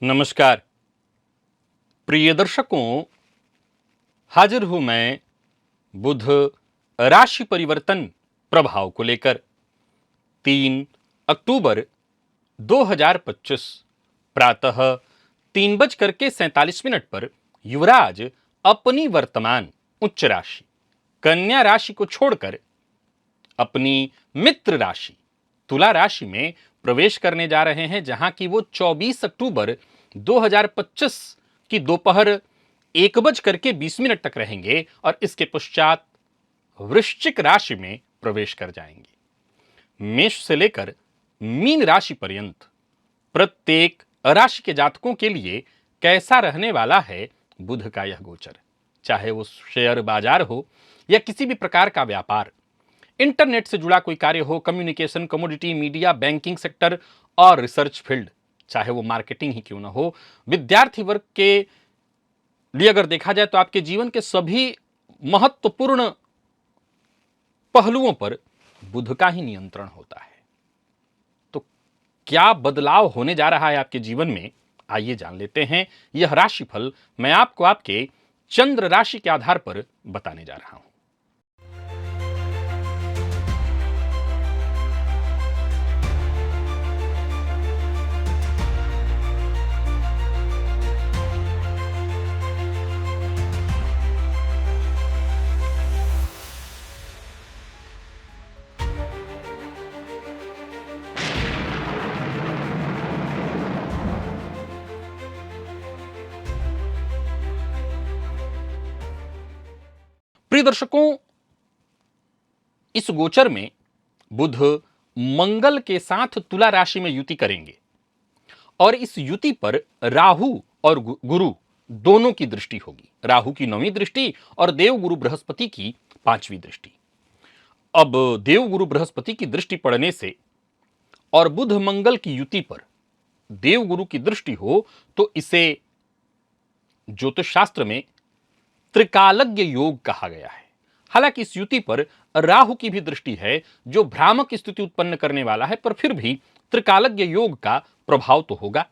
नमस्कार प्रिय दर्शकों, हाजिर हूं मैं बुध राशि परिवर्तन प्रभाव को लेकर। 3 अक्टूबर 2025 प्रातः 3:47 पर युवराज अपनी वर्तमान उच्च राशि कन्या राशि को छोड़कर अपनी मित्र राशि तुला राशि में प्रवेश करने जा रहे हैं, जहां की वो 24 अक्टूबर 2025 की दोपहर 1:20 तक रहेंगे और इसके पश्चात वृश्चिक राशि में प्रवेश कर जाएंगे। मेष से लेकर मीन राशि पर्यंत प्रत्येक राशि के जातकों के लिए कैसा रहने वाला है बुध का यह गोचर। चाहे वो शेयर बाजार हो या किसी भी प्रकार का व्यापार, इंटरनेट से जुड़ा कोई कार्य हो, communication, commodity, media, banking sector और रिसर्च फील्ड, चाहे वो मार्केटिंग ही क्यों ना हो, विद्यार्थी वर्ग के लिए अगर देखा जाए तो आपके जीवन के सभी महत्वपूर्ण पहलुओं पर बुध का ही नियंत्रण होता है। तो क्या बदलाव होने जा रहा है आपके जीवन में, आइए जान लेते हैं। यह राशिफल मैं आपको आपके चंद्र राशि के आधार पर बताने जा रहा हूं। प्रिय दर्शकों, इस गोचर में बुध मंगल के साथ तुला राशि में युति करेंगे और इस युति पर राहु और गुरु दोनों की दृष्टि होगी। राहु की 9वीं दृष्टि और देवगुरु बृहस्पति की 5वीं दृष्टि। अब देवगुरु बृहस्पति की दृष्टि पड़ने से और बुध मंगल की युति पर देवगुरु की दृष्टि हो तो इसे ज्योतिष शास्त्र में त्रिकालज्ञ योग कहा गया है। हालांकि इस युति पर राहु की भी दृष्टि है जो भ्रामक स्थिति उत्पन्न करने वाला है, पर फिर भी त्रिकालज्ञ योग का प्रभाव तो होगा।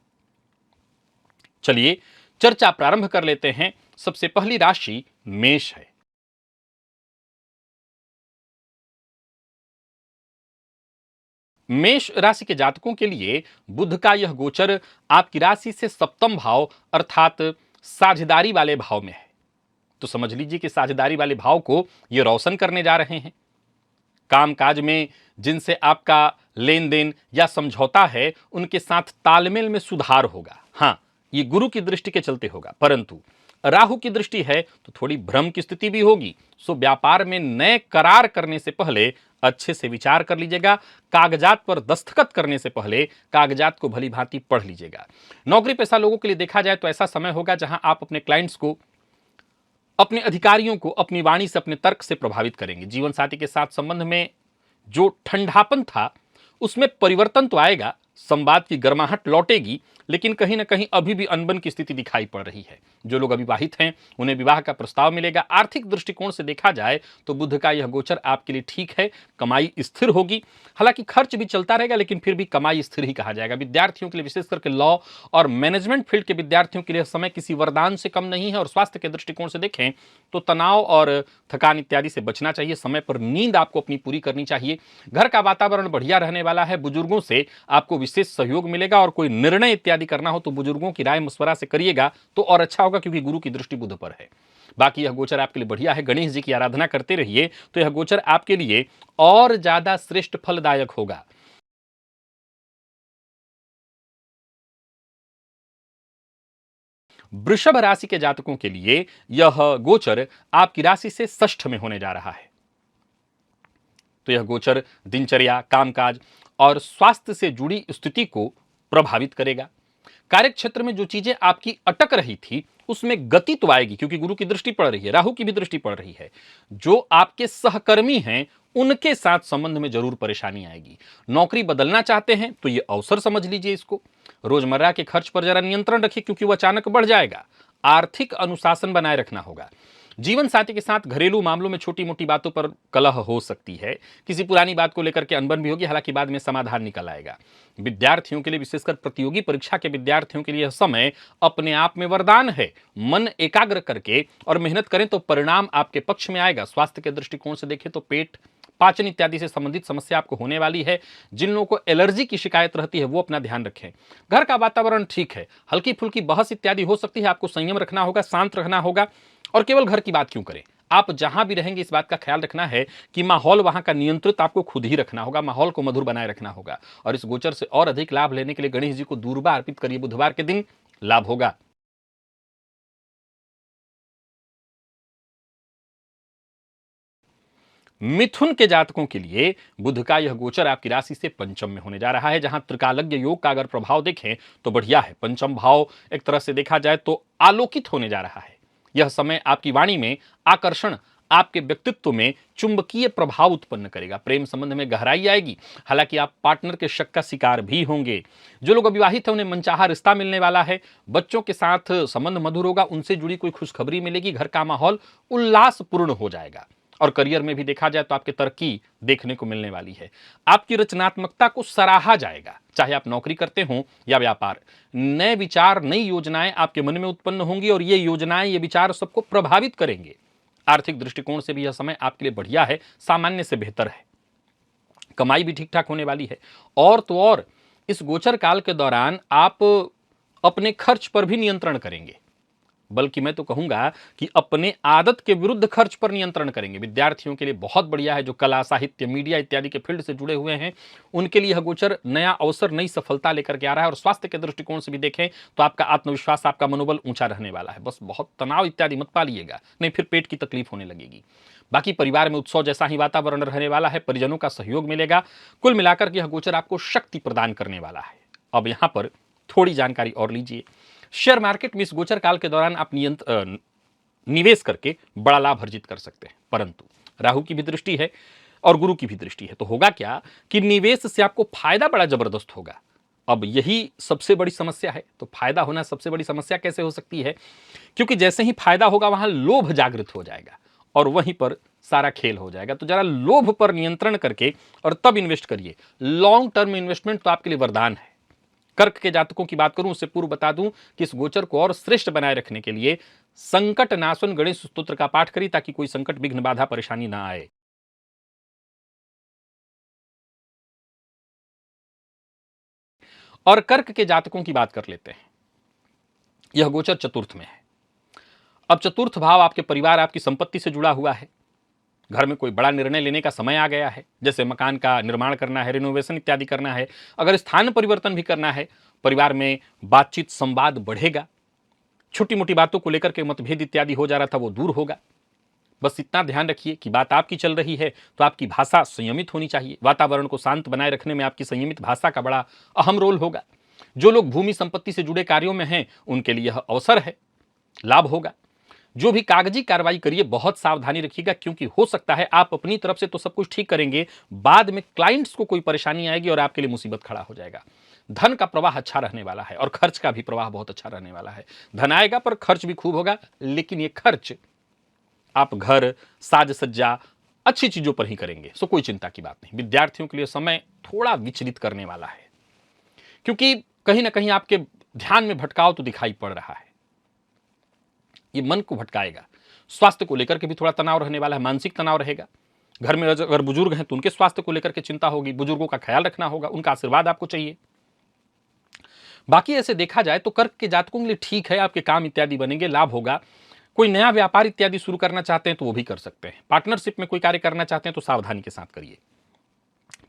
चलिए चर्चा प्रारंभ कर लेते हैं। सबसे पहली राशि मेष है। मेष राशि के जातकों के लिए बुध का यह गोचर आपकी राशि से सप्तम भाव अर्थात साझेदारी वाले भाव में है। तो समझ लीजिए कि साझेदारी वाले भाव को ये रोशन करने जा रहे हैं। कामकाज में जिनसे आपका लेन देन या समझौता है उनके साथ तालमेल में सुधार होगा। हाँ, ये गुरु की दृष्टि के चलते होगा, परंतु राहु की दृष्टि है तो थोड़ी भ्रम की स्थिति भी होगी। सो व्यापार में नए करार करने से पहले अच्छे से विचार कर लीजिएगा। कागजात पर दस्तखत करने से पहले कागजात को भली भांति पढ़ लीजिएगा। नौकरी पेशा लोगों के लिए देखा जाए तो ऐसा समय होगा जहां आप अपने क्लाइंट्स को, अपने अधिकारियों को अपनी वाणी से, अपने तर्क से प्रभावित करेंगे। जीवन साथी के साथ संबंध में जो ठंडापन था उसमें परिवर्तन तो आएगा, संवाद की गर्माहट लौटेगी, लेकिन कहीं ना कहीं अभी भी अनबन की स्थिति दिखाई पड़ रही है। जो लोग अविवाहित हैं उन्हें विवाह का प्रस्ताव मिलेगा। आर्थिक दृष्टिकोण से देखा जाए तो बुध का यह गोचर आपके लिए ठीक है। कमाई स्थिर होगी, हालांकि खर्च भी चलता रहेगा, लेकिन फिर भी कमाई स्थिर ही कहा जाएगा। विद्यार्थियों के लिए, विशेष करके लॉ और मैनेजमेंट फील्ड के विद्यार्थियों के लिए समय किसी वरदान से कम नहीं है। और स्वास्थ्य के दृष्टिकोण से देखें तो तनाव और थकान इत्यादि से बचना चाहिए। समय पर नींद आपको अपनी पूरी करनी चाहिए। घर का वातावरण बढ़िया रहने वाला है। बुजुर्गों से आपको विशेष सहयोग मिलेगा और कोई निर्णय इत्यादि करना हो तो बुजुर्गों की राय मशवरा से करिएगा तो और अच्छा होगा, क्योंकि गुरु की दृष्टि बुध पर है। बाकी यह गोचर आपके लिए बढ़िया है। गणेश जी की आराधना करते रहिए तो यह गोचर आपके लिए और ज्यादा श्रेष्ठ फलदायक होगा। वृषभ राशि के जातकों के लिए यह गोचर आपकी राशि से षष्ठ में होने जा रहा है। तो यह गोचर दिनचर्या, कामकाज और स्वास्थ्य से जुड़ी स्थिति को प्रभावित करेगा। कार्यक्षेत्र में जो चीजें आपकी अटक रही थी उसमें गति तो आएगी, क्योंकि गुरु की दृष्टि पड़ रही है, राहु की भी दृष्टि पड़ रही है। जो आपके सहकर्मी हैं उनके साथ संबंध में जरूर परेशानी आएगी। नौकरी बदलना चाहते हैं तो यह अवसर समझ लीजिए इसको। रोजमर्रा के खर्च पर जरा नियंत्रण रखिए, क्योंकि वह अचानक बढ़ जाएगा। आर्थिक अनुशासन बनाए रखना होगा। जीवन साथी के साथ घरेलू मामलों में छोटी मोटी बातों पर कलह हो सकती है, किसी पुरानी बात को लेकर के अनबन भी होगी, हालांकि बाद में समाधान निकल आएगा। विद्यार्थियों के लिए, विशेषकर प्रतियोगी परीक्षा के विद्यार्थियों के लिए यह समय अपने आप में वरदान है। मन एकाग्र करके और मेहनत करें तो परिणाम आपके पक्ष में आएगा। स्वास्थ्य के दृष्टिकोण से देखें तो पेट, पाचन इत्यादि से संबंधित समस्या आपको होने वाली है। जिन लोगों को एलर्जी की शिकायत रहती है वो अपना ध्यान रखें। घर का वातावरण ठीक है, हल्की फुल्की बहस इत्यादि हो सकती है, आपको संयम रखना होगा, शांत रहना होगा। और केवल घर की बात क्यों करें, आप जहां भी रहेंगे इस बात का ख्याल रखना है कि माहौल वहां का नियंत्रित आपको खुद ही रखना होगा, माहौल को मधुर बनाए रखना होगा। और इस गोचर से और अधिक लाभ लेने के लिए गणेश जी को दूर्वा अर्पित करिए, बुधवार के दिन लाभ होगा। मिथुन के जातकों के लिए बुध का यह गोचर आपकी राशि से पंचम में होने जा रहा है, जहां त्रिकालज्ञ योग का अगर प्रभाव देखें तो बढ़िया है। पंचम भाव एक तरह से देखा जाए तो आलोकित होने जा रहा है। यह समय आपकी वाणी में आकर्षण, आपके व्यक्तित्व में चुंबकीय प्रभाव उत्पन्न करेगा। प्रेम संबंध में गहराई आएगी, हालांकि आप पार्टनर के शक का शिकार भी होंगे। जो लोग अविवाहित हैं उन्हें मनचाहा रिश्ता मिलने वाला है। बच्चों के साथ संबंध मधुर होगा, उनसे जुड़ी कोई खुशखबरी मिलेगी। घर का माहौल उल्लासपूर्ण हो जाएगा। और करियर में भी देखा जाए तो आपकी तरक्की देखने को मिलने वाली है। आपकी रचनात्मकता को सराहा जाएगा, चाहे आप नौकरी करते हों या व्यापार। नए विचार, नई योजनाएं आपके मन में उत्पन्न होंगी और ये योजनाएं, ये विचार सबको प्रभावित करेंगे। आर्थिक दृष्टिकोण से भी यह समय आपके लिए बढ़िया है, सामान्य से बेहतर है। कमाई भी ठीक ठाक होने वाली है। और तो और इस गोचर काल के दौरान आप अपने खर्च पर भी नियंत्रण करेंगे, बल्कि मैं तो कहूंगा कि अपने आदत के विरुद्ध खर्च पर नियंत्रण करेंगे। विद्यार्थियों के लिए बहुत बढ़िया है। जो कला, साहित्य, मीडिया इत्यादि के फील्ड से जुड़े हुए हैं उनके लिए यह गोचर नया अवसर, नई सफलता लेकर के आ रहा है। और स्वास्थ्य के दृष्टिकोण से भी देखें तो आपका आत्मविश्वास, आपका मनोबल ऊंचा रहने वाला है। बस बहुत तनाव इत्यादि मत पालिएगा, नहीं फिर पेट की तकलीफ होने लगेगी। बाकी परिवार में उत्सव जैसा ही वातावरण रहने वाला है, परिजनों का सहयोग मिलेगा। कुल मिलाकर यह गोचर आपको शक्ति प्रदान करने वाला है। अब यहां पर थोड़ी जानकारी और लीजिए। शेयर मार्केट में इस गोचर काल के दौरान आप निवेश करके बड़ा लाभ अर्जित कर सकते हैं, परंतु राहु की भी दृष्टि है और गुरु की भी दृष्टि है। तो होगा क्या कि निवेश से आपको फायदा बड़ा जबरदस्त होगा। अब यही सबसे बड़ी समस्या है। तो फायदा होना सबसे बड़ी समस्या कैसे हो सकती है? क्योंकि जैसे ही फायदा होगा वहां लोभ जागृत हो जाएगा और वहीं पर सारा खेल हो जाएगा। तो जरा लोभ पर नियंत्रण करके और तब इन्वेस्ट करिए। लॉन्ग टर्म इन्वेस्टमेंट तो आपके लिए वरदान है। कर्क के जातकों की बात करूं उससे पूर्व बता दूं कि इस गोचर को और श्रेष्ठ बनाए रखने के लिए संकट नाशन गणेश स्तोत्र का पाठ करिए, ताकि कोई संकट, विघ्न, बाधा, परेशानी ना आए। और कर्क के जातकों की बात कर लेते हैं। यह गोचर चतुर्थ में है। अब चतुर्थ भाव आपके परिवार, आपकी संपत्ति से जुड़ा हुआ है। घर में कोई बड़ा निर्णय लेने का समय आ गया है, जैसे मकान का निर्माण करना है, रिनोवेशन इत्यादि करना है। अगर स्थान परिवर्तन भी करना है, परिवार में बातचीत, संवाद बढ़ेगा। छोटी मोटी बातों को लेकर के मतभेद इत्यादि हो जा रहा था वो दूर होगा। बस इतना ध्यान रखिए कि बात आपकी चल रही है तो आपकी भाषा संयमित होनी चाहिए। वातावरण को शांत बनाए रखने में आपकी संयमित भाषा का बड़ा अहम रोल होगा। जो लोग भूमि संपत्ति से जुड़े कार्यों में हैं उनके लिए यह अवसर है, लाभ होगा। जो भी कागजी कार्रवाई करिए बहुत सावधानी रखिएगा, क्योंकि हो सकता है आप अपनी तरफ से तो सब कुछ ठीक करेंगे, बाद में क्लाइंट्स को कोई परेशानी आएगी और आपके लिए मुसीबत खड़ा हो जाएगा। धन का प्रवाह अच्छा रहने वाला है और खर्च का भी प्रवाह बहुत अच्छा रहने वाला है। धन आएगा पर खर्च भी खूब होगा, लेकिन ये खर्च आप घर, साज सज्जा, अच्छी चीजों पर ही करेंगे, सो कोई चिंता की बात नहीं। विद्यार्थियों के लिए समय थोड़ा विचलित करने वाला है, क्योंकि कहीं ना कहीं आपके ध्यान में भटकाव तो दिखाई पड़ रहा है। ये मन को भटकाएगा। स्वास्थ्य को लेकर के भी थोड़ा तनाव रहने वाला है, मानसिक तनाव रहेगा। घर में अगर बुजुर्ग हैं तो उनके स्वास्थ्य को लेकर के चिंता होगी, बुजुर्गों का ख्याल रखना होगा, उनका आशीर्वाद आपको चाहिए। बाकी ऐसे देखा जाए तो कर्क के जातकों के लिए ठीक है, आपके काम इत्यादि बनेंगे, लाभ होगा। कोई नया व्यापार इत्यादि शुरू करना चाहते हैं तो वो भी कर सकते हैं। पार्टनरशिप में कोई कार्य करना चाहते हैं तो सावधानी के साथ करिए।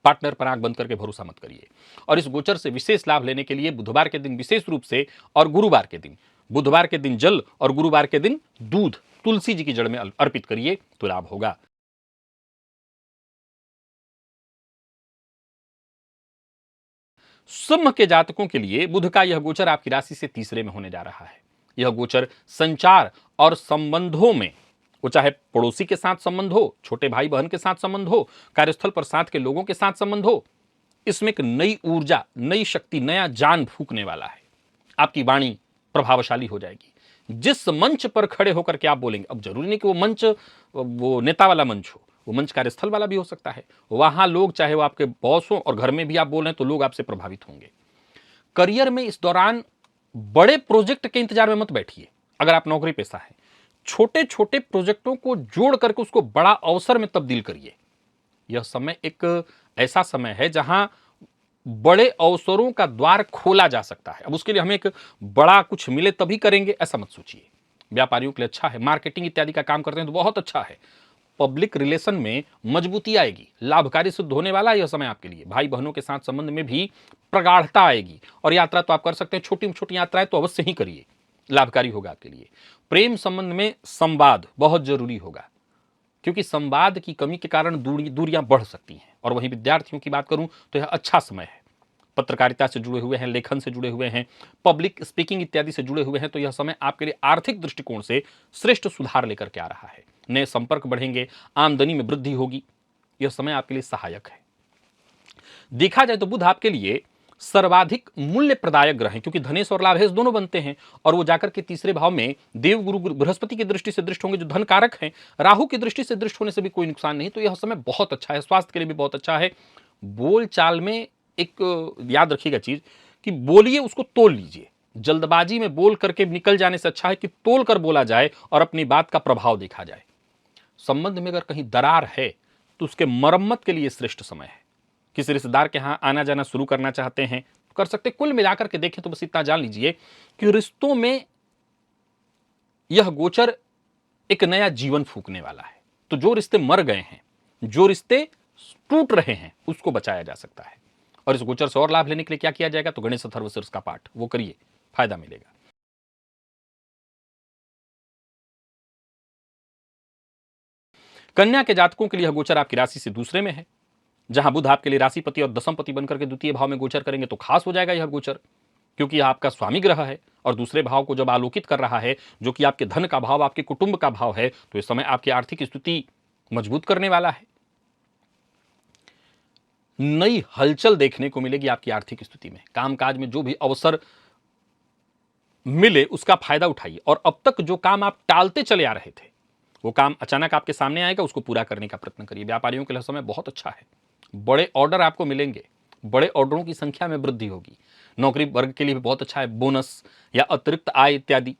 पार्टनर पर आंख बंद करके भरोसा मत करिए। और इस गोचर से विशेष लाभ लेने के लिए बुधवार के दिन विशेष रूप से और गुरुवार के दिन, बुधवार के दिन जल और गुरुवार के दिन दूध तुलसी जी की जड़ में अर्पित करिए तो लाभ होगा। सिंह के जातकों के लिए बुध का यह गोचर आपकी राशि से तीसरे में होने जा रहा है। यह गोचर संचार और संबंधों में, वो चाहे पड़ोसी के साथ संबंध हो, छोटे भाई बहन के साथ संबंध हो, कार्यस्थल पर साथ के लोगों के साथ संबंध हो, इसमें एक नई ऊर्जा, नई शक्ति, नया जान फूंकने वाला है। आपकी वाणी प्रभावशाली हो जाएगी। जिस मंच पर खड़े होकर के आप बोलेंगे, अब जरूरी नहीं कि वो मंच वो नेता वाला मंच हो, वो मंच कार्यस्थल वाला भी हो सकता है। वहां लोग, चाहे वो आपके बॉस हो और घर में भी आप बोल रहे हैं, तो लोग आपसे प्रभावित होंगे। करियर में इस दौरान बड़े प्रोजेक्ट के इंतजार में मत बैठिए। अगर आप नौकरी पेशा है, छोटे छोटे प्रोजेक्टों को जोड़ करके उसको बड़ा अवसर में तब्दील करिए। यह समय एक ऐसा समय है जहां बड़े अवसरों का द्वार खोला जा सकता है। अब उसके लिए हमें एक बड़ा कुछ मिले तभी करेंगे, ऐसा मत सोचिए। व्यापारियों के लिए अच्छा है, मार्केटिंग इत्यादि का काम करते हैं तो बहुत अच्छा है। पब्लिक रिलेशन में मजबूती आएगी, लाभकारी सिद्ध होने वाला है यह समय आपके लिए। भाई बहनों के साथ संबंध में भी प्रगाढ़ता आएगी। और यात्रा तो आप कर सकते हैं, छोटी छोटी यात्राएं तो अवश्य ही करिए, लाभकारी होगा आपके लिए। प्रेम संबंध में संवाद बहुत जरूरी होगा, क्योंकि संवाद की कमी के कारण दूरियां बढ़ सकती हैं। और वहीं विद्यार्थियों की बात करूं तो यह अच्छा समय है। पत्रकारिता से जुड़े हुए हैं, लेखन से जुड़े हुए हैं, पब्लिक स्पीकिंग इत्यादि से जुड़े हुए हैं, तो यह समय आपके लिए आर्थिक दृष्टिकोण से श्रेष्ठ सुधार लेकर के आ रहा है। नए संपर्क बढ़ेंगे, आमदनी में वृद्धि होगी। यह समय आपके लिए सहायक है। देखा जाए तो बुध आपके लिए सर्वाधिक मूल्य प्रदायक ग्रह है, क्योंकि धनेश और लाभेश दोनों बनते हैं। और वो जाकर के तीसरे भाव में देव गुरु बृहस्पति की दृष्टि से दृष्ट होंगे, जो धन कारक हैं। राहु की दृष्टि से दृष्ट होने से भी कोई नुकसान नहीं। तो यह समय बहुत अच्छा है, स्वास्थ्य के लिए भी बहुत अच्छा है। बोल चाल में एक याद रखिएगा चीज, कि बोलिए उसको तोल लीजिए। जल्दबाजी में बोल करके निकल जाने से अच्छा है कि तोल कर बोला जाए और अपनी बात का प्रभाव देखा जाए। संबंध में अगर कहीं दरार है तो उसके मरम्मत के लिए श्रेष्ठ समय है। किसी रिश्तेदार के यहां आना जाना शुरू करना चाहते हैं तो कर सकते। कुल मिलाकर के देखें तो बस इतना जान लीजिए कि रिश्तों में यह गोचर एक नया जीवन फूंकने वाला है। तो जो रिश्ते मर गए हैं, जो रिश्ते टूट रहे हैं, उसको बचाया जा सकता है। और इस गोचर से और लाभ लेने के लिए क्या किया जाएगा, तो गणेश अथर्वशीर्ष का पाठ वो करिए, फायदा मिलेगा। कन्या के जातकों के लिए यह गोचर आपकी राशि से दूसरे में है। जहां बुध आपके लिए राशिपति और दशमपति बनकर के द्वितीय भाव में गोचर करेंगे तो खास हो जाएगा यह गोचर, क्योंकि यह आपका स्वामी ग्रह है और दूसरे भाव को जब आलोकित कर रहा है, जो कि आपके धन का भाव, आपके कुटुंब का भाव है, तो इस समय आपकी आर्थिक स्थिति मजबूत करने वाला है। नई हलचल देखने को मिलेगी आपकी आर्थिक स्थिति में। कामकाज में जो भी अवसर मिले उसका फायदा उठाइए। और अब तक जो काम आप टालते चले आ रहे थे, वो काम अचानक आपके सामने आएगा, उसको पूरा करने का प्रयत्न करिए। व्यापारियों के लिए समय बहुत अच्छा है, बड़े ऑर्डर आपको मिलेंगे, बड़े ऑर्डरों की संख्या में वृद्धि होगी। नौकरी वर्ग के लिए भी बहुत अच्छा है, बोनस या अतिरिक्त आय इत्यादि।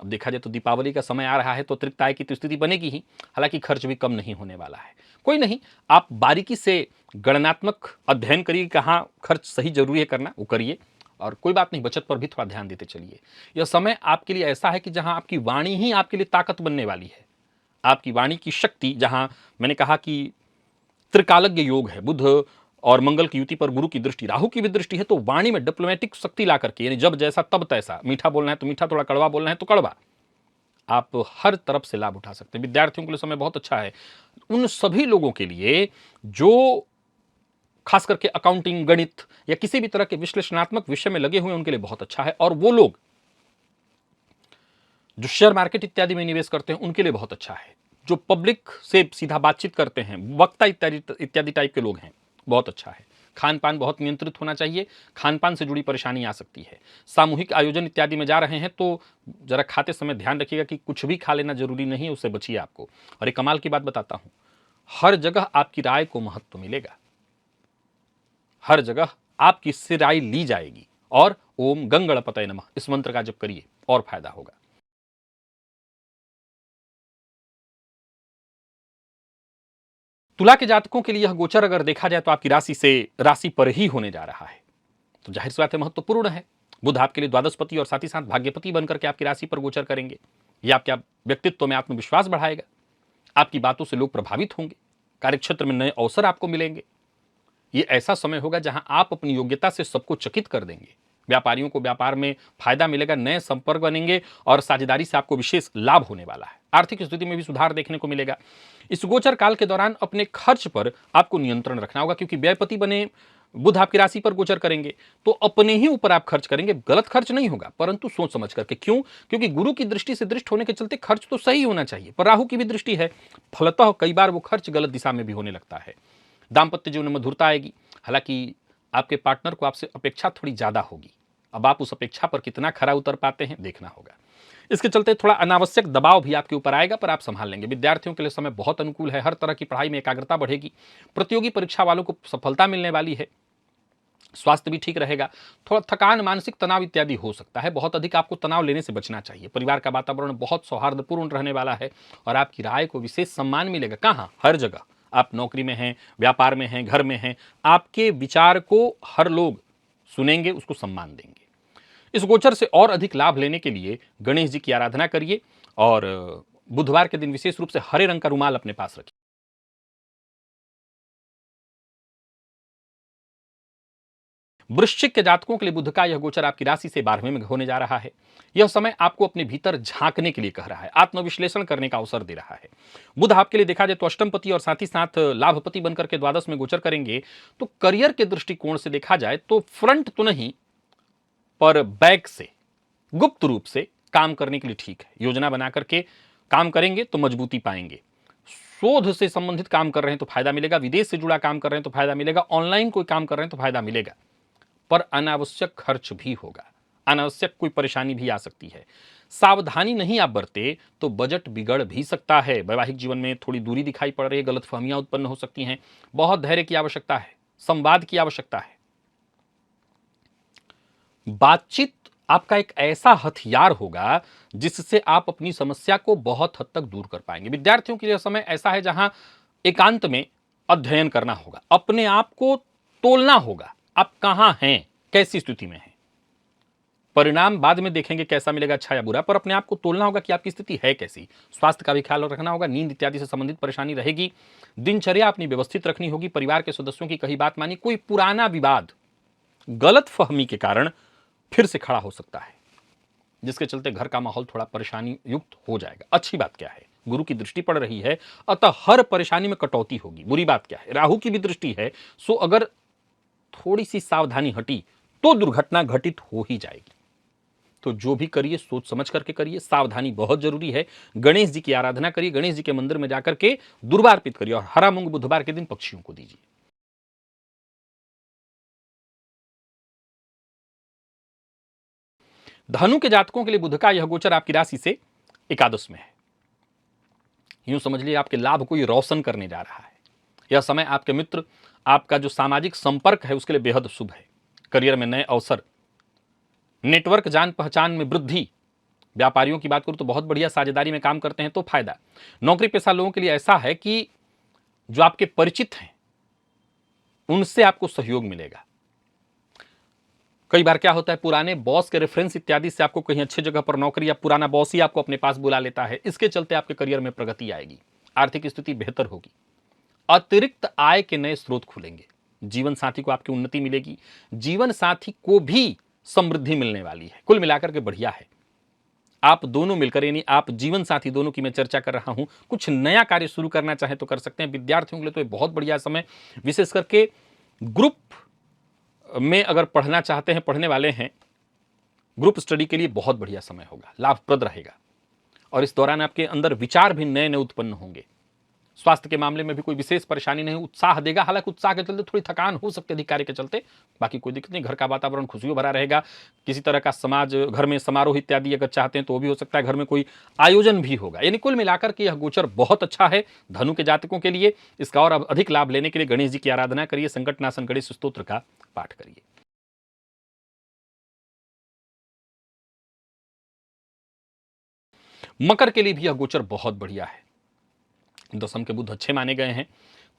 अब देखा जाए तो दीपावली का समय आ रहा है, तो अतिरिक्त आय की तो स्थिति बनेगी ही, हालांकि खर्च भी कम नहीं होने वाला है। कोई नहीं, आप बारीकी से गणनात्मक अध्ययन करिए, कहां खर्च सही जरूरी है करना, वो करिए। और कोई बात नहीं, बचत पर भी थोड़ा ध्यान देते चलिए। यह समय आपके लिए ऐसा है कि जहां आपकी वाणी ही आपके लिए ताकत बनने वाली है। आपकी वाणी की शक्ति, जहां मैंने कहा कि त्रिकालज्ञ योग है, बुध और मंगल की युति पर गुरु की दृष्टि, राहु की भी दृष्टि है, तो वाणी में डिप्लोमेटिक शक्ति ला करके, यानी जब जैसा तब तैसा, मीठा बोलना है तो मीठा, थोड़ा कड़वा बोलना है तो कड़वा, आप हर तरफ से लाभ उठा सकते हैं। विद्यार्थियों के लिए समय बहुत अच्छा है। उन सभी लोगों के लिए जो खास करके अकाउंटिंग, गणित या किसी भी तरह के विश्लेषणात्मक विषय में लगे हुए हैं, उनके लिए बहुत अच्छा है। और वो लोग जो शेयर मार्केट इत्यादि में निवेश करते हैं, उनके लिए बहुत अच्छा है। जो पब्लिक से सीधा बातचीत करते हैं, वक्ता इत्यादि टाइप के लोग हैं, बहुत अच्छा है। खान पान बहुत नियंत्रित होना चाहिए, खान पान से जुड़ी परेशानी आ सकती है। सामूहिक आयोजन इत्यादि में जा रहे हैं तो जरा खाते समय ध्यान रखिएगा कि कुछ भी खा लेना जरूरी नहीं है, उससे बचिए आपको। और एक कमाल की बात बताता हूं, हर जगह आपकी राय को महत्व मिलेगा, हर जगह आपकी इससे राय ली जाएगी। और ओम गंगणपतये नमः इस मंत्र का जप करिए और फायदा होगा। तुला के जातकों के लिए यह गोचर अगर देखा जाए तो आपकी राशि से राशि पर ही होने जा रहा है, तो जाहिर सी बात है महत्वपूर्ण है। बुध आपके लिए द्वादशपति और साथ ही साथ भाग्यपति बनकर के आपकी राशि पर गोचर करेंगे। यह आपके व्यक्तित्व में आत्मविश्वास बढ़ाएगा, आपकी बातों से लोग प्रभावित होंगे, कार्यक्षेत्र में नए अवसर आपको मिलेंगे। ये ऐसा समय होगा जहां आप अपनी योग्यता से सबको चकित कर देंगे। व्यापारियों को व्यापार में फायदा मिलेगा, नए संपर्क बनेंगे और साझेदारी से आपको विशेष लाभ होने वाला है। आर्थिक स्थिति में भी सुधार देखने को मिलेगा। इस गोचर काल के दौरान अपने खर्च पर आपको नियंत्रण रखना होगा, क्योंकि व्ययपति बने बुध आपकी राशि पर गोचर करेंगे तो अपने ही ऊपर आप खर्च करेंगे। गलत खर्च नहीं होगा, परंतु सोच समझ करके। क्यों? क्योंकि गुरु की दृष्टि से दृष्ट होने के चलते खर्च तो सही होना चाहिए, पर राहु की भी दृष्टि है, फलतः कई बार वो खर्च गलत दिशा में भी होने लगता है। दांपत्य जीवन में मधुरता आएगी, हालांकि आपके पार्टनर को आपसे अपेक्षा थोड़ी ज्यादा होगी। अब आप उस अपेक्षा पर कितना खरा उतर पाते हैं, देखना होगा। इसके चलते थोड़ा अनावश्यक दबाव भी आपके ऊपर आएगा, पर आप संभाल लेंगे। विद्यार्थियों के लिए समय बहुत अनुकूल है, हर तरह की पढ़ाई में एकाग्रता बढ़ेगी, प्रतियोगी परीक्षा वालों को सफलता मिलने वाली है, स्वास्थ्य भी ठीक रहेगा। थोड़ा थकान, मानसिक तनाव इत्यादि हो सकता है, बहुत अधिक आपको तनाव लेने से बचना चाहिए। परिवार का वातावरण बहुत सौहार्दपूर्ण रहने वाला है और आपकी राय को विशेष सम्मान मिलेगा। कहाँ? हर जगह। आप नौकरी में हैं, व्यापार में हैं, घर में हैं, आपके विचार को हर लोग सुनेंगे, उसको सम्मान देंगे। इस गोचर से और अधिक लाभ लेने के लिए गणेश जी की आराधना करिए और बुधवार के दिन विशेष रूप से हरे रंग का रुमाल अपने पास रखिए। वृश्चिक के जातकों के लिए बुध का यह गोचर आपकी राशि से 12वें में होने जा रहा है। यह समय आपको अपने भीतर झांकने के लिए कह रहा है, आत्मविश्लेषण करने का अवसर दे रहा है। बुध आपके लिए देखा जाए तो अष्टमपति और साथ ही साथ लाभपति बनकर के द्वादश में गोचर करेंगे, तो करियर के दृष्टिकोण से देखा जाए तो फ्रंट तो नहीं, पर बैक से, गुप्त रूप से काम करने के लिए ठीक है। योजना बना करके काम करेंगे तो मजबूती पाएंगे। शोध से संबंधित काम कर रहे हैं तो फायदा मिलेगा, विदेश से जुड़ा काम कर रहे हैं तो फायदा मिलेगा, ऑनलाइन कोई काम कर रहे हैं तो फायदा मिलेगा, पर अनावश्यक खर्च भी होगा, अनावश्यक कोई परेशानी भी आ सकती है। सावधानी नहीं आप बरते तो बजट बिगड़ भी सकता है। वैवाहिक जीवन में थोड़ी दूरी दिखाई पड़ रही है, गलतफहमियां उत्पन्न हो सकती हैं। बहुत धैर्य की आवश्यकता है, संवाद की आवश्यकता है। बातचीत आपका एक ऐसा हथियार होगा जिससे आप अपनी समस्या को बहुत हद तक दूर कर पाएंगे। विद्यार्थियों के लिए समय ऐसा है जहां एकांत में अध्ययन करना होगा, अपने आप को तोलना होगा, आप कहां हैं, कैसी स्थिति में हैं। परिणाम बाद में देखेंगे कैसा मिलेगा, अच्छा या बुरा, पर अपने आप को तोलना होगा कि आपकी स्थिति है कैसी। स्वास्थ्य का भी ख्याल रखना होगा, नींद इत्यादि से संबंधित परेशानी रहेगी। दिनचर्या अपनी व्यवस्थित रखनी होगी, परिवार के सदस्यों की कही बात मानी। कोई पुराना विवाद गलत फहमी के कारण फिर से खड़ा हो सकता है, जिसके चलते घर का माहौल थोड़ा परेशानी युक्त हो जाएगा। अच्छी बात क्या है, गुरु की दृष्टि पड़ रही है, अतः हर परेशानी में कटौती होगी। बुरी बात क्या है, राहु की भी दृष्टि है, सो अगर थोड़ी सी सावधानी हटी तो दुर्घटना घटित हो ही जाएगी। तो जो भी करिए सोच समझ करके करिए, सावधानी बहुत जरूरी है। गणेश जी की आराधना करिए, गणेश जी के मंदिर में जाकर के दुर्वा अर्पित करिए और हरा मूंग बुधवार के दिन पक्षियों को दीजिए। धनु के जातकों के लिए बुध का यह गोचर आपकी राशि से एकादश में है। यूं समझ लीजिए आपके लाभ को ये रोशन करने जा रहा है। यह समय आपके मित्र, आपका जो सामाजिक संपर्क है उसके लिए बेहद शुभ है। करियर में नए अवसर, नेटवर्क, जान पहचान में वृद्धि। व्यापारियों की बात करूं तो बहुत बढ़िया, साझेदारी में काम करते हैं तो फायदा। नौकरी पेशा लोगों के लिए ऐसा है कि जो आपके परिचित हैं उनसे आपको सहयोग मिलेगा। कई बार क्या होता है, पुराने बॉस के रेफरेंस इत्यादि से आपको कहीं अच्छी जगह पर नौकरी या पुराना बॉस ही आपको अपने पास बुला लेता है। इसके चलते आपके करियर में प्रगति आएगी, आर्थिक स्थिति बेहतर होगी, अतिरिक्त आय के नए स्रोत खुलेंगे, जीवन साथी को आपकी उन्नति मिलेगी, जीवन साथी को भी समृद्धि मिलने वाली है। कुल मिलाकर के बढ़िया है। आप दोनों मिलकर, यानी आप जीवन साथी दोनों की मैं चर्चा कर रहा हूं, कुछ नया कार्य शुरू करना चाहे तो कर सकते हैं। विद्यार्थियों के लिए तो ये बहुत बढ़िया समय, विशेष करके ग्रुप में अगर पढ़ना चाहते हैं, पढ़ने वाले हैं, ग्रुप स्टडी के लिए बहुत बढ़िया समय होगा, लाभप्रद रहेगा। और इस दौरान आपके अंदर विचार भी नए नए उत्पन्न होंगे। स्वास्थ्य के मामले में भी कोई विशेष परेशानी नहीं, उत्साह देगा। हालांकि उत्साह के चलते थोड़ी थकान हो सकती है अधिक कार्य के चलते, बाकी कोई दिक्कत नहीं। घर का वातावरण खुशियों भरा रहेगा। किसी तरह का समाज, घर में समारोह इत्यादि अगर चाहते हैं तो वो भी हो सकता है, घर में कोई आयोजन भी होगा। यानी कुल मिलाकर के यह गोचर बहुत अच्छा है धनु के जातकों के लिए। इसका और अधिक लाभ लेने के लिए गणेश जी की आराधना करिए, संकटनाशन गणेश स्तोत्र का पाठ करिए। मकर के लिए भी यह गोचर बहुत बढ़िया है। दशम के बुध अच्छे माने गए हैं,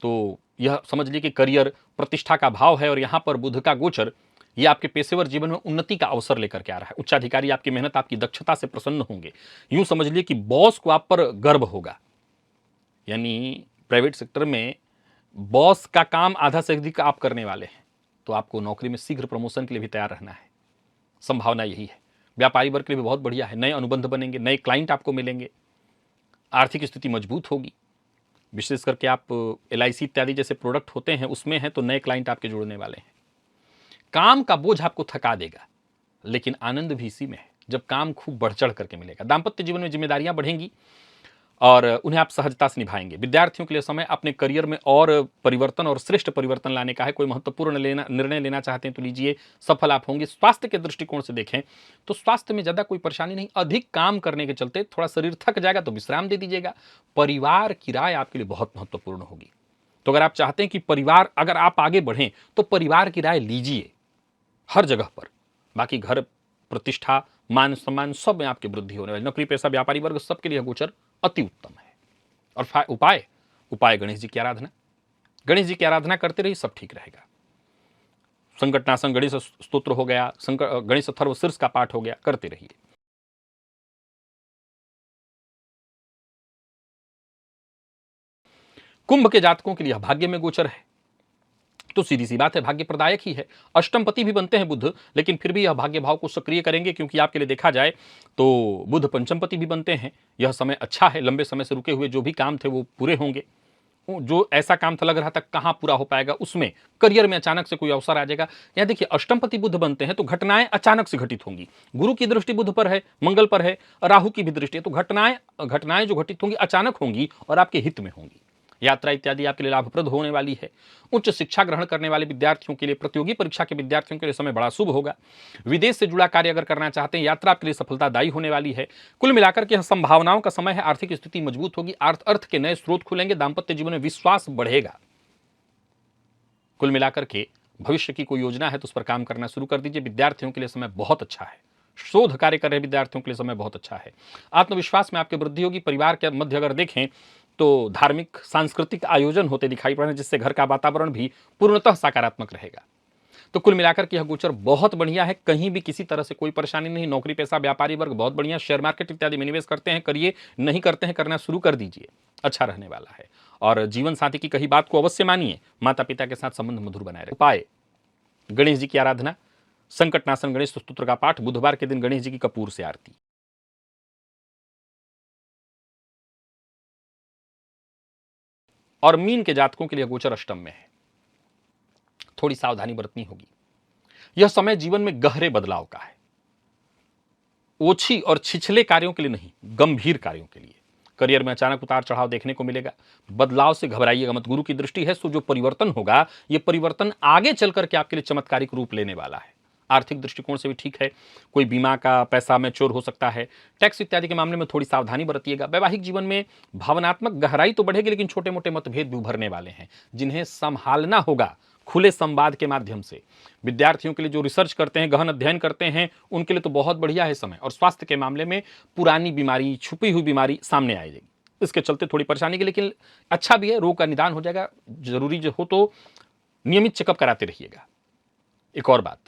तो यह समझ लीजिए कि करियर, प्रतिष्ठा का भाव है और यहां पर बुध का गोचर ये आपके पेशेवर जीवन में उन्नति का अवसर लेकर के आ रहा है। उच्चाधिकारी आपकी मेहनत, आपकी दक्षता से प्रसन्न होंगे। यूं समझ लीजिए कि बॉस को आप पर गर्व होगा। यानी प्राइवेट सेक्टर में बॉस का काम आधा से अधिक आप करने वाले हैं, तो आपको नौकरी में शीघ्र प्रमोशन के लिए भी तैयार रहना है। संभावना यही है। व्यापारी वर्ग के लिए भी बहुत बढ़िया है, नए अनुबंध बनेंगे, नए क्लाइंट आपको मिलेंगे, आर्थिक स्थिति मजबूत होगी। विशेष करके आप LIC इत्यादि जैसे प्रोडक्ट होते हैं उसमें हैं तो नए क्लाइंट आपके जुड़ने वाले हैं। काम का बोझ आपको थका देगा, लेकिन आनंद भी इसी में है जब काम खूब बढ़ चढ़ करके मिलेगा। दांपत्य जीवन में जिम्मेदारियां बढ़ेंगी, और उन्हें आप सहजता से निभाएंगे। विद्यार्थियों के लिए समय अपने करियर में और परिवर्तन और श्रेष्ठ परिवर्तन लाने का है। कोई महत्वपूर्ण निर्णय लेना चाहते हैं तो लीजिए, सफल आप होंगे। स्वास्थ्य के दृष्टिकोण से देखें तो स्वास्थ्य में ज़्यादा कोई परेशानी नहीं, अधिक काम करने के चलते थोड़ा शरीर थक जाएगा तो विश्राम दे दीजिएगा। परिवार की राय आपके लिए बहुत महत्वपूर्ण होगी, तो अगर आप चाहते हैं कि परिवार, अगर आप आगे बढ़ें तो परिवार की राय लीजिए हर जगह पर। बाकी घर, प्रतिष्ठा, मान सम्मान सब में आपकी वृद्धि होने वाली। नौकरी पेशा व्यापारी वर्ग सबके लिए गोचर अति उत्तम है। और उपाय गणेश जी की आराधना। गणेश जी की आराधना करते रहिए, सब ठीक रहेगा। संकटनाशन गणेश स्तोत्र हो गया, गणेश अथर्व शीर्ष का पाठ हो गया, करते रहिए। कुंभ के जातकों के लिए भाग्य में गोचर है, तो सीधी सी बात है, भाग्य प्रदायक ही है। अष्टमपति भी बनते हैं बुध, लेकिन फिर भी यह भाग्य भाव को सक्रिय करेंगे, क्योंकि आपके लिए देखा जाए तो बुध पंचमपति भी बनते हैं। यह समय अच्छा है, लंबे समय से रुके हुए जो भी काम थे वो पूरे होंगे। जो ऐसा काम था लग रहा था कहां पूरा हो पाएगा, उसमें करियर में अचानक से कोई अवसर आ जाएगा। यहां देखिए, अष्टमपति बुध बनते हैं तो घटनाएं अचानक से घटित होंगी। गुरु की दृष्टि बुध पर है, मंगल पर है, राहु की भी दृष्टि है, तो घटनाएं जो घटित होंगी अचानक होंगी और आपके हित में होंगी। यात्रा इत्यादि आपके लिए लाभप्रद होने वाली है। उच्च शिक्षा ग्रहण करने वाले विद्यार्थियों के लिए, प्रतियोगी परीक्षा के विद्यार्थियों के लिए समय बड़ा शुभ होगा। विदेश से जुड़ा कार्य अगर करना चाहते हैं, यात्रा आपके लिए सफलतादायी होने वाली है। कुल मिलाकर के संभावनाओं का समय है। आर्थिक स्थिति मजबूत होगी, अर्थ के नए स्रोत खुलेंगे, दाम्पत्य जीवन में विश्वास बढ़ेगा। कुल मिलाकर के भविष्य की कोई योजना है तो उस पर काम करना शुरू कर दीजिए। विद्यार्थियों के लिए समय बहुत अच्छा है। शोध कार्य कर रहे विद्यार्थियों के लिए समय बहुत अच्छा है। आत्मविश्वास में आपकी वृद्धि होगी। परिवार के मध्य अगर देखें तो धार्मिक सांस्कृतिक आयोजन होते दिखाई पड़ रहे हैं, जिससे घर का वातावरण भी पूर्णतः सकारात्मक रहेगा। तो कुल मिलाकर के यह गोचर बहुत बढ़िया है। कहीं भी किसी तरह से कोई परेशानी नहीं। नौकरी पेशा व्यापारी वर्ग बहुत बढ़िया। शेयर मार्केट इत्यादि में निवेश करते हैं, करिए, नहीं करते हैं करना शुरू कर दीजिए, अच्छा रहने वाला है। और जीवन साथी की कही बात को अवश्य मानिए। माता पिता के साथ संबंध मधुर बनाए रखें। उपाय गणेश जी की आराधना, संकटनाशन गणेश स्तोत्र का पाठ, बुधवार के दिन गणेश जी की कपूर से आरती। और मीन के जातकों के लिए गोचर अष्टम में है, थोड़ी सावधानी बरतनी होगी। यह समय जीवन में गहरे बदलाव का है। ओछी और छिछले कार्यों के लिए नहीं, गंभीर कार्यों के लिए। करियर में अचानक उतार चढ़ाव देखने को मिलेगा। बदलाव से घबराइएगा मत। गुरु की दृष्टि है, सो जो परिवर्तन होगा यह परिवर्तन आगे चलकर के आपके लिए चमत्कारिक रूप लेने वाला है। आर्थिक दृष्टिकोण से भी ठीक है। कोई बीमा का पैसा में चोर हो सकता है। टैक्स इत्यादि के मामले में थोड़ी सावधानी बरतिएगा। वैवाहिक जीवन में भावनात्मक गहराई तो बढ़ेगी, लेकिन छोटे मोटे मतभेद भी उभरने वाले हैं, जिन्हें संभालना होगा खुले संवाद के माध्यम से। विद्यार्थियों के लिए जो रिसर्च करते हैं, गहन अध्ययन करते हैं, उनके लिए तो बहुत बढ़िया है समय। और स्वास्थ्य के मामले में पुरानी बीमारी, छुपी हुई बीमारी सामने आएगी, इसके चलते थोड़ी परेशानी की, लेकिन अच्छा भी है, रोग का निदान हो जाएगा। जरूरी जो हो तो नियमित चेकअप कराते रहिएगा। एक और बात,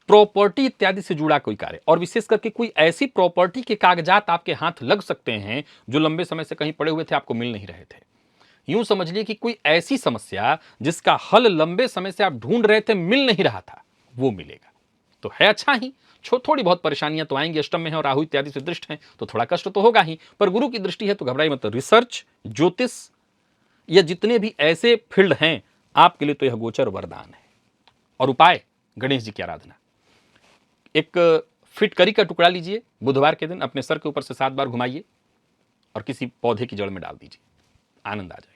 प्रॉपर्टी इत्यादि से जुड़ा कोई कार्य, और विशेष करके कोई ऐसी प्रॉपर्टी के कागजात आपके हाथ लग सकते हैं जो लंबे समय से कहीं पड़े हुए थे, आपको मिल नहीं रहे थे। यूं समझिए कि कोई ऐसी समस्या जिसका हल लंबे समय से आप ढूंढ रहे थे, मिल नहीं रहा था, वो मिलेगा। तो है अच्छा ही। थोड़ी बहुत परेशानियां तो आएंगी, अष्टम में है और राहु इत्यादि से दृष्ट हैं, तो थोड़ा कष्ट तो होगा ही, पर गुरु की दृष्टि है तो घबराई मत। रिसर्च, ज्योतिष या जितने भी ऐसे फील्ड हैं आपके लिए तो यह गोचर वरदान है। और उपाय गणेश जी की आराधना। एक फिटकरी का टुकड़ा लीजिए, बुधवार के दिन अपने सर के ऊपर से 7 बार घुमाइए और किसी पौधे की जड़ में डाल दीजिए, आनंद आ जाएगा।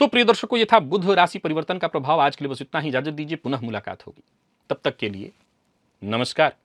तो प्रिय दर्शकों, ये था बुध राशि परिवर्तन का प्रभाव। आज के लिए बस इतना ही। इजाजत दीजिए, पुनः मुलाकात होगी। तब तक के लिए नमस्कार।